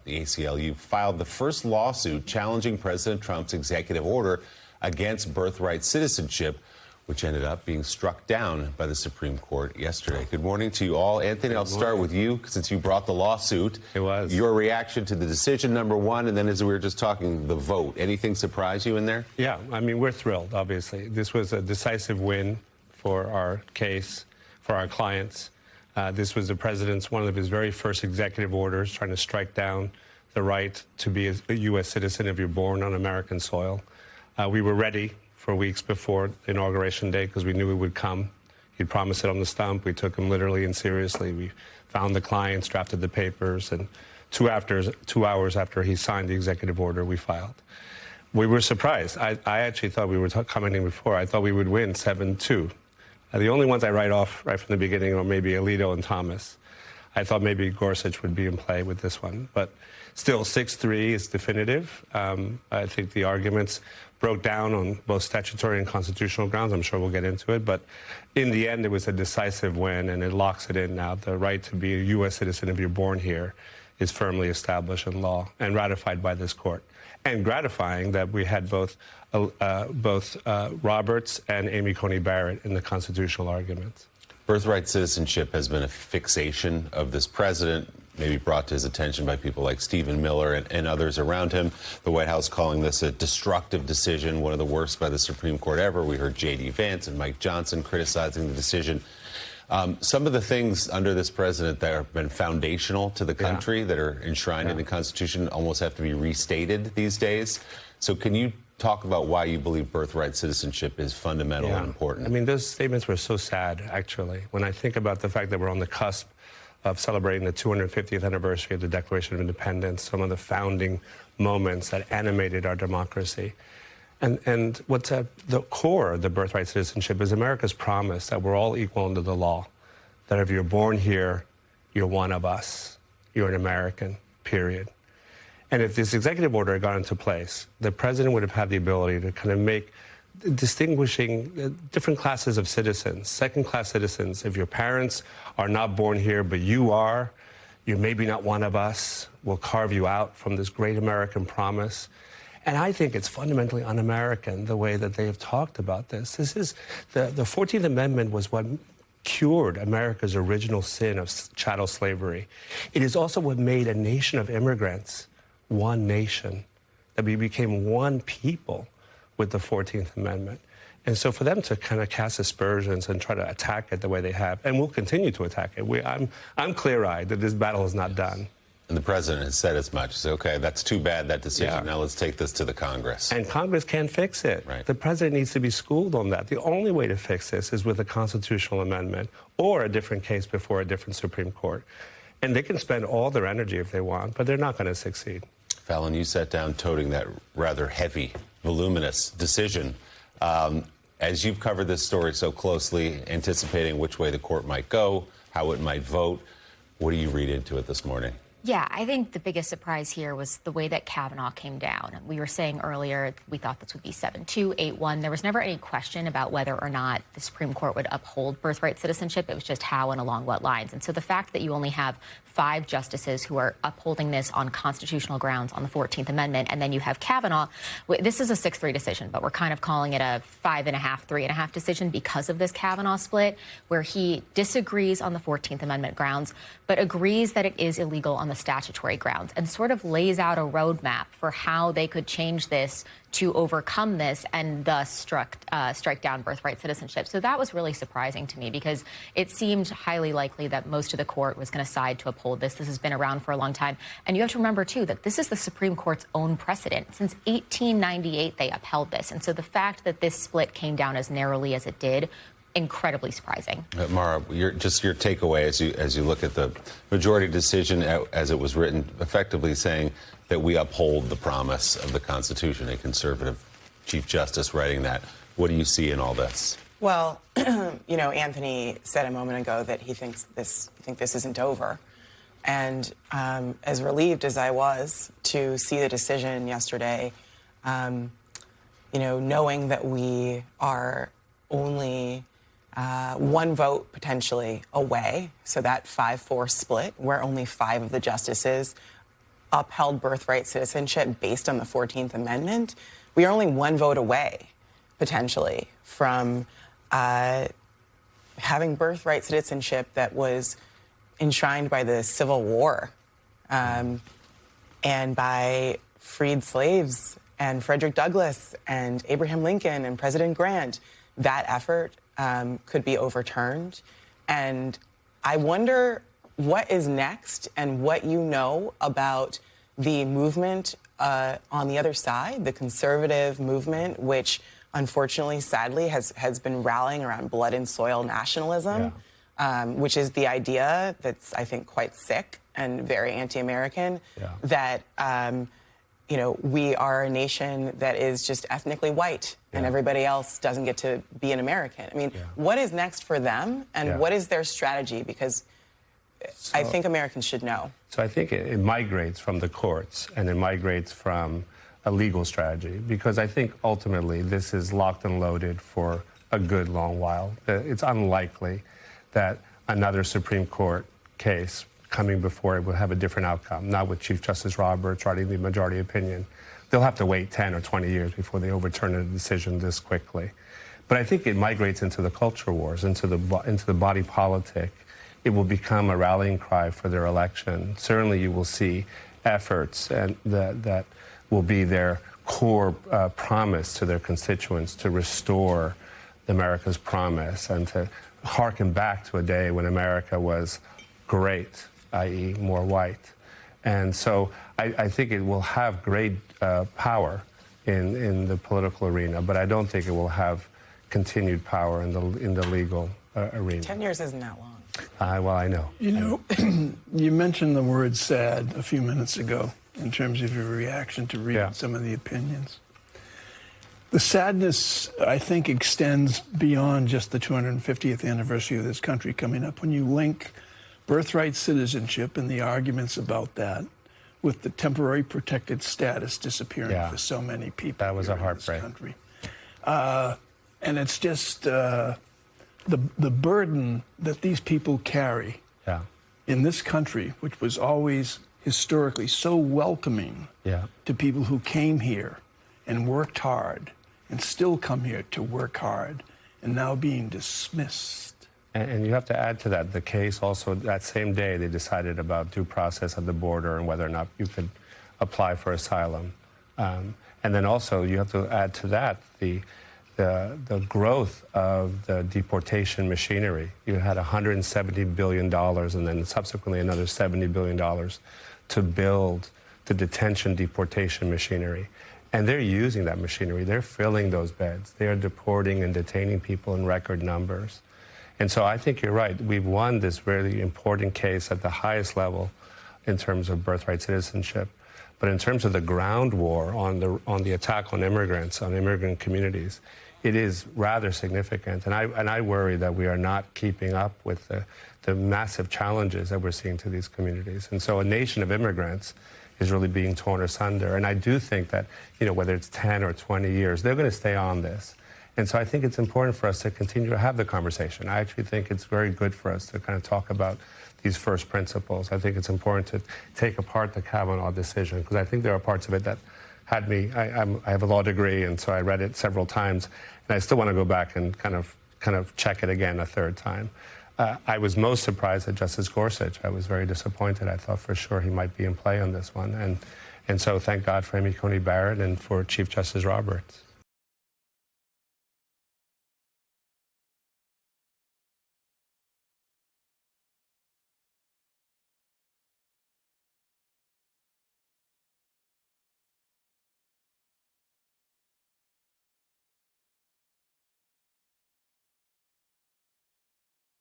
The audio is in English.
The ACLU filed the first lawsuit challenging President Trump's executive order against birthright citizenship, which ended up being struck down by the Supreme Court yesterday. Good morning to you all. Anthony, I'll start with you since you brought the lawsuit. It was. Your reaction to the decision, number one, and then as we were just talking, the vote. Anything surprise you in there? Yeah, I mean, we're thrilled, obviously. This was a decisive win for our case, for our clients. This was the president's, one of his very first executive orders, trying to strike down the right to be a U.S. citizen if you're born on American soil. We were ready for weeks before the inauguration day because we knew it would come. He'd promised it on the stump. We took him literally and seriously. We found the clients, drafted the papers, and 2 hours after he signed the executive order, we filed. We were surprised. I actually thought we were commenting before. I thought we would win 7-2. The only ones I write off right from the beginning are maybe Alito and Thomas. I thought maybe Gorsuch would be in play with this one. But still, 6-3 is definitive. I think the arguments broke down on both statutory and constitutional grounds. I'm sure we'll get into it. But in the end, it was a decisive win, and it locks it in now. The right to be a U.S. citizen if you're born here is firmly established in law and ratified by this court. And gratifying that we had both Roberts and Amy Coney Barrett in the constitutional arguments. Birthright citizenship has been a fixation of this president, maybe brought to his attention by people like Stephen Miller and others around him. The White House calling this a destructive decision, one of the worst by the Supreme Court ever. We heard J.D. Vance and Mike Johnson criticizing the decision. Some of the things under this president that have been foundational to the country, that are enshrined in the Constitution, almost have to be restated these days. So can you talk about why you believe birthright citizenship is fundamental and important? I mean, those statements were so sad, actually. When I think about the fact that we're on the cusp of celebrating the 250th anniversary of the Declaration of Independence, some of the founding moments that animated our democracy. And what's at the core of the birthright citizenship is America's promise that we're all equal under the law, that if you're born here, you're one of us. You're an American, period. And if this executive order had gone into place, the president would have had the ability to kind of make distinguishing different classes of citizens, second-class citizens. If your parents are not born here, but you are, you're maybe not one of us. We'll carve you out from this great American promise. And I think it's fundamentally un-American, the way that they have talked about this. This is the 14th Amendment was what cured America's original sin of chattel slavery. It is also what made a nation of immigrants one nation, that we became one people with the 14th Amendment. And so for them to kind of cast aspersions and try to attack it the way they have, and we'll continue to attack it, I'm clear-eyed that this battle is not done. And the president has said as much. So, okay, that's too bad, that decision. Yeah. Now let's take this to the Congress. And Congress can't fix it. Right. The president needs to be schooled on that. The only way to fix this is with a constitutional amendment or a different case before a different Supreme Court. And they can spend all their energy if they want, but they're not going to succeed. Fallon, you sat down toting that rather heavy, voluminous decision. As you've covered this story so closely, anticipating which way the court might go, how it might vote, what do you read into it this morning? Yeah, I think the biggest surprise here was the way that Kavanaugh came down. We were saying earlier we thought this would be 7-2, 8-1. There was never any question about whether or not the Supreme Court would uphold birthright citizenship. It was just how and along what lines. And so the fact that you only have 5 justices who are upholding this on constitutional grounds on the 14th Amendment, and then you have Kavanaugh, this is a 6-3 decision, but we're kind of calling it a 5.5, 3.5 decision because of this Kavanaugh split, where he disagrees on the 14th Amendment grounds, but agrees that it is illegal on the statutory grounds, and sort of lays out a roadmap for how they could change this to overcome this and thus strike down birthright citizenship. So that was really surprising to me because it seemed highly likely that most of the court was going to side to uphold this. This has been around for a long time. And you have to remember, too, that this is the Supreme Court's own precedent. Since 1898, they upheld this. And so the fact that this split came down as narrowly as it did, incredibly surprising. Mara, your takeaway as you look at the majority decision as it was written, effectively saying that we uphold the promise of the Constitution, a conservative Chief Justice writing that. What do you see in all this? Well, you know, Anthony said a moment ago that he thinks this isn't over. And as relieved as I was to see the decision yesterday, you know, knowing that we are only one vote potentially away, so that 5-4 split, where only 5 of the justices upheld birthright citizenship based on the 14th Amendment, we are only one vote away, potentially, from having birthright citizenship that was enshrined by the Civil War and by freed slaves and Frederick Douglass and Abraham Lincoln and President Grant. That effort could be overturned. And I wonder what is next and what you know about the movement on the other side, the conservative movement, which unfortunately, sadly, has been rallying around blood and soil nationalism, which is the idea that's, I think, quite sick and very anti-American, that, you know, we are a nation that is just ethnically white and everybody else doesn't get to be an American. I mean, what is next for them and what is their strategy? Because I think Americans should know. So I think it migrates from the courts and it migrates from a legal strategy, because I think ultimately this is locked and loaded for a good long while. It's unlikely that another Supreme Court case coming before it will have a different outcome, not with Chief Justice Roberts writing the majority opinion. They'll have to wait 10 or 20 years before they overturn a decision this quickly. But I think it migrates into the culture wars, into the body politic. It will become a rallying cry for their election. Certainly you will see efforts and that will be their core promise to their constituents to restore America's promise and to harken back to a day when America was great, i.e. more white. And so I think it will have great power in the political arena, but I don't think it will have continued power in the legal arena. 10 years isn't that long. Well, I know. You know, you mentioned the word sad a few minutes ago in terms of your reaction to reading some of the opinions. The sadness, I think, extends beyond just the 250th anniversary of this country coming up. When you link birthright citizenship and the arguments about that with the temporary protected status disappearing for so many people. That was a heartbreak. In this country. And it's just the burden that these people carry in this country, which was always historically so welcoming to people who came here and worked hard and still come here to work hard, and now being dismissed. And you have to add to that the case also that same day they decided about due process at the border and whether or not you could apply for asylum. And then also you have to add to that the growth of the deportation machinery. You had $170 billion and then subsequently another $70 billion to build the detention deportation machinery. And they're using that machinery. They're filling those beds. They are deporting and detaining people in record numbers. And so I think you're right. We've won this really important case at the highest level in terms of birthright citizenship. But in terms of the ground war on the attack on immigrants, on immigrant communities, it is rather significant. And I worry that we are not keeping up with the massive challenges that we're seeing to these communities. And so a nation of immigrants is really being torn asunder. And I do think that, you know, whether it's 10 or 20 years, they're going to stay on this. And so I think it's important for us to continue to have the conversation. I actually think it's very good for us to kind of talk about these first principles. I think it's important to take apart the Kavanaugh decision, because I think there are parts of it that had me, I have a law degree, and so I read it several times, and I still want to go back and kind of check it again a third time. I was most surprised at Justice Gorsuch. I was very disappointed. I thought for sure he might be in play on this one. And so thank God for Amy Coney Barrett and for Chief Justice Roberts.